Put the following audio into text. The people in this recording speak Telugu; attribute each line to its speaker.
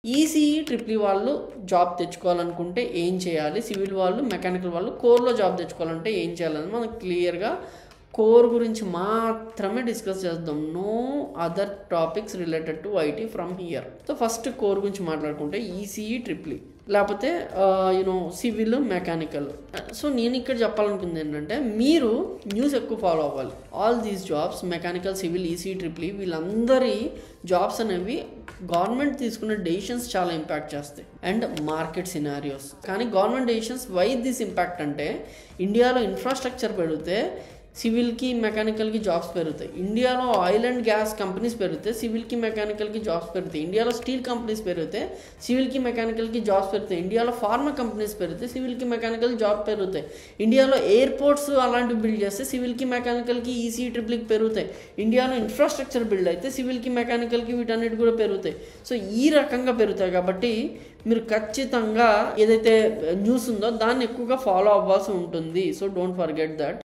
Speaker 1: ఈసీఈ ట్రిపుల్ వాళ్ళు జాబ్ తెచ్చుకోవాలనుకుంటే ఏం చేయాలి, సివిల్ వాళ్ళు మెకానికల్ వాళ్ళు కోర్లో జాబ్ తెచ్చుకోవాలంటే ఏం చేయాలని మనం క్లియర్గా కోర్ గురించి మాత్రమే డిస్కస్ చేద్దాం. No other topics related to IT from here. So first core గురించి మాట్లాడుకుంటే ఈసీఈ ట్రిపుల్ లేకపోతే సివిల్ మెకానికల్. సో నేను ఇక్కడ చెప్పాలనుకుంది ఏంటంటే మీరు న్యూస్ ఎక్కువ ఫాలో అవ్వాలి. All these jobs mechanical, civil, EC, triple వీళ్ళందరి జాబ్స్ అనేవి గవర్నమెంట్ తీసుకున్న డెసిషన్స్ చాలా ఇంపాక్ట్ చేస్తాయి అండ్ మార్కెట్ సినారియోస్. కానీ government decisions why this impact అంటే ఇండియాలో ఇన్ఫ్రాస్ట్రక్చర్ పెరిగితే సివిల్కి మెకానికల్కి జాబ్స్ పెరుగుతాయి. ఇండియాలో ఆయిల్ అండ్ గ్యాస్ కంపెనీస్ పెరిగితే సివిల్కి మెకానికల్కి జాబ్స్ పెరుగుతాయి. ఇండియాలో స్టీల్ కంపెనీస్ పెరిగితే సివిల్కి మెకానికల్కి జాబ్స్ పెరుగుతాయి. ఇండియాలో ఫార్మా కంపెనీస్ పెరిగితే సివిల్కి మెకానికల్ జాబ్ పెరుగుతాయి. ఇండియాలో ఎయిర్పోర్ట్స్ అలాంటివి బిల్డ్ చేస్తే సివిల్కి మెకానికల్కి ఈసీ ట్రిపుల్కి పెరుగుతాయి. ఇండియాలో ఇన్ఫ్రాస్ట్రక్చర్ బిల్డ్ అయితే సివిల్కి మెకానికల్కి వీటన్నిటి కూడా పెరుగుతాయి. సో ఈ రకంగా పెరుగుతాయి కాబట్టి మీరు ఖచ్చితంగా ఏదైతే న్యూస్ ఉందో దాన్ని ఎక్కువగా ఫాలో అవ్వాల్సి ఉంటుంది. So don't forget that.